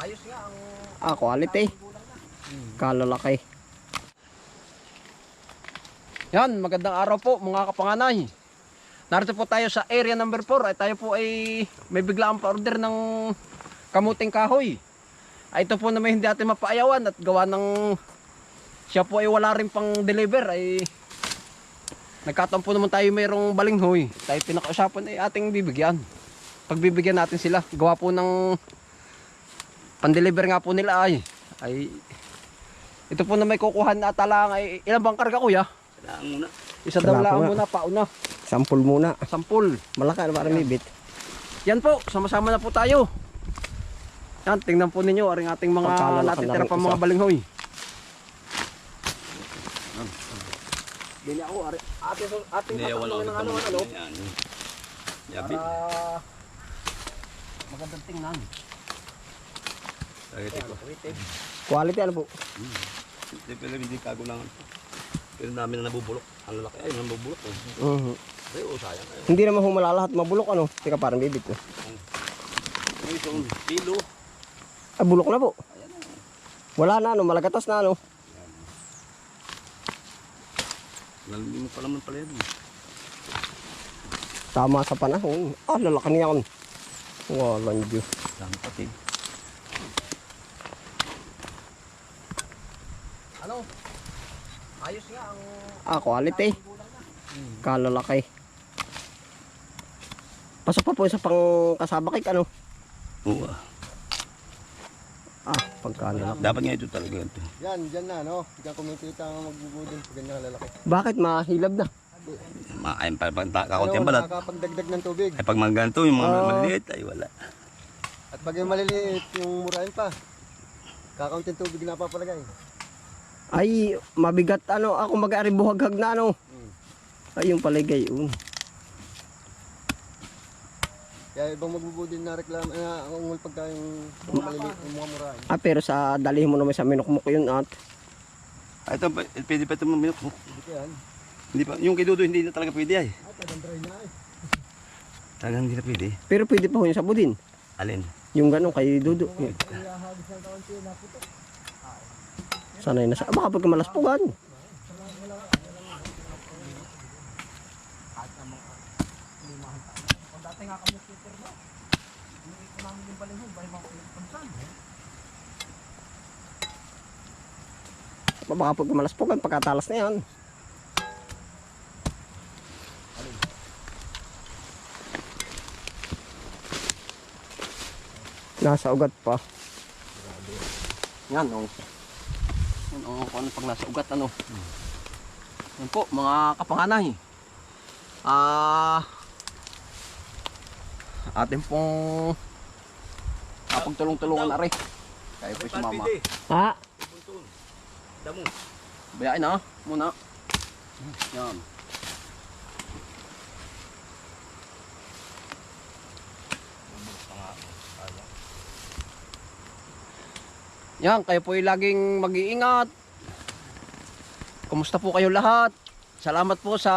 Ayos nga ang quality. Kalalaki. Yan, magandang araw po mga kapanganay. Narito po tayo sa area number 4. Ay tayo po ay may biglaan pa-order ng kamuting kahoy. Ay ito po na may hindi atin mapaayawan at gawa ng siya po ay wala rin pang deliver ay nagkataon po naman tayo mayroong balinghoy. Tayo pinakausapan ay ating bibigyan. Pagbibigyan natin sila. Gawa po ng pan-deliver nga po nila ay ito po na may kukuhan na atalang ay ilang bang karga kuya? Muna. Isa daw lang muna, pauna. Sampul muna. Sampul. Malaki na parang bibit. Yan po, sama-sama na po tayo. Yan, tingnan po ninyo aring ating mga natitira pa mga balinghoy. Bili ako, ating patakloy ng ano. Yabi. Magandang tingnan. Quality ano po? Hindi kagulangan. Pero namin na nabubulok. Ang lalaki ay nabubulok. Ay, sayang. Hindi naman humala lahat mabulok ano. Tika parang bibit ko. May isang kilo. Bulok na po. Wala na ano, malagatas na ano. Hindi mo pa naman pala yan. Tama sa panahon. Lalaki niya kon. Walang Diyos. Dami pati. Ano? Ayos nga ang Quality. Kalalaki. Pasok pa po isa pang kasabakik ano. Oo. Pagkano. Dapat nga ito talaga ito. Yan, dyan na, no? Diyan kumikita ang magbubudin pag ganyan kalalaki. Bakit mahilab na? Makain pa pag kakauti ang balat. Nakakapagdagdag ng tubig. Ay pag mga ganito, yung mga maliliit ay wala. At pag yung maliliit, yung murahin pa. Kakaunting tubig na papalagay. Ay, mabigat ano. Ako mag-ari buhaghag na ano. Ay, yung paligay. Kaya ibang magbubudin na reklamo, ungol pagka yung maliliit, yung mga murahin. Pero sa dalihin mo naman sa minukmuk yun at. Ay ito, pwede pa ito maminok. Hindi yan. Hindi pa, yung kay Dudu hindi na talaga pwede ay. Tagang dry na eh. Talagang hindi na pwede. Pero pwede pa ho yung sa budin. Alin? Yung ganun kay Dudu. Sanay na sa. Baka pagka malaspugan. Baka pagka malaspugan pagkatalas na yan. Nasa ugat pa. yan o. Yan o, kung ano pag nasa ugat ano. Yan po, mga kapanganay. Atin pong pagtulong-tulungan na rin. Kaya po sumama. Ha? Damo. Bayain na muna. Yan. Yan, kayo po ay laging mag-iingat. Kumusta po kayo lahat? Salamat po sa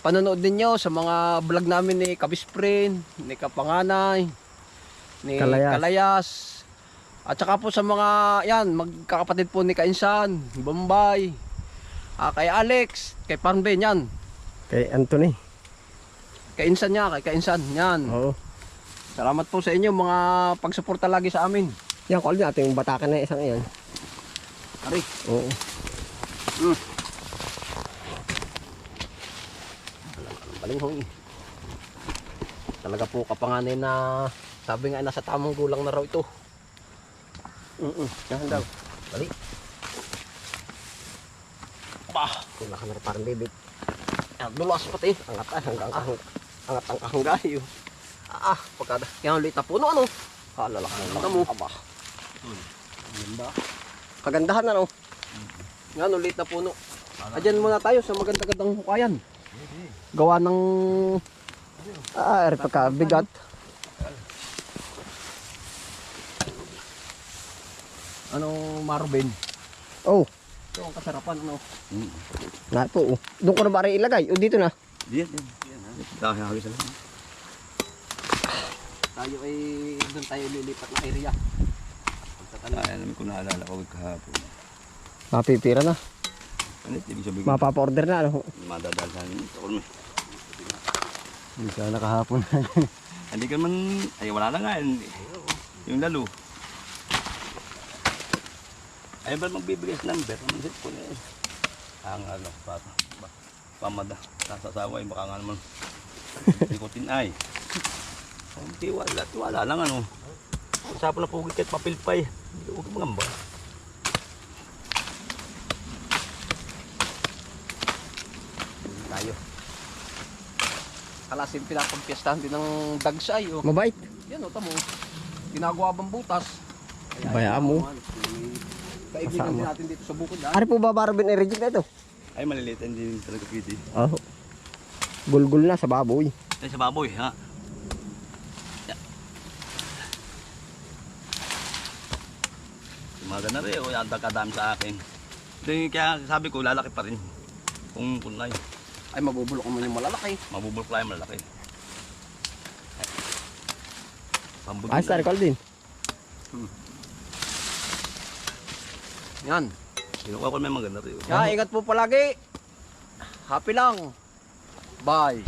panonood ninyo sa mga vlog namin ni Kabisprin, ni Kapanganay, ni Kalayas. At saka po sa mga, yan, magkakapatid po ni Kainsan, Bombay, kay Alex, kay Parnben, yan. Kay Anthony. Kainsan niya, kay Kainsan, yan. Oo. Salamat po sa inyo, mga pagsuporta lagi sa amin. Yan, call niya. Ito yung batakan na isang yan. Ari. Oo. Balinghoy. Talaga po kapanganay na sabi nga nasa tamang gulang na raw ito. Yan daw. Bali. Bah, Wala ka na parang bibit. dulas pati. Angat ang kahanggayo. Pagkada. Yan ulit na puno ano. Lalaki na Kita mo. Aba. Kagandahan na no. Yan ulit na puno. Adyan muna tayo sa maganda-gandang hukayan. Gawa ng Pagkabigat. ano Marvin. Oh, Ito ang kasarapan ano. na po. Doon ko na ba rin ilagay? O dito na. Diyan. Dahil hagis lang. tayo ay doon tayo lilipat na area. Pagtatanim. Ay, alam ko naalala ko kahapon. Mapipira na. Ano, ibig sabihin ko, Mapapa-order na. Ano? madadalhan ito ko. Hindi ka nakahapon. Hindi ka man, ay wala na nga. Yung lalo. Ay ba magbibigay sa number? Ang isip ko na eh. Ang ano, pamada. Nasasawa baka nga naman. Ikutin ay. Tiwala lang ano. Usapan na pugit kahit papilpay. Huwag magamba. Tayo. Kalasin pinapagpiestahan din ng dagsay. Oh. Mabait. Yan o, tamo. Ginagawa bang butas. Bayaan mo. Kaibigan din natin dito sa bukid. Ano po ba Barbin i-reject na ito? Ay maliliit hindi talaga pwede. Oh. Gulgul na sa baboy. Ay sa baboy ha. Maganda rin o yan kadami sa akin. Kaya sabi ko lalaki pa rin. Kung kunay. Ay, mabubulok mo yung malalaki. Mabubulok lang yung malaki. Pambudin Ay, star call din. Yan. Kinukuha ko may maganda rin. Ingat po palagi. Happy lang. Bye.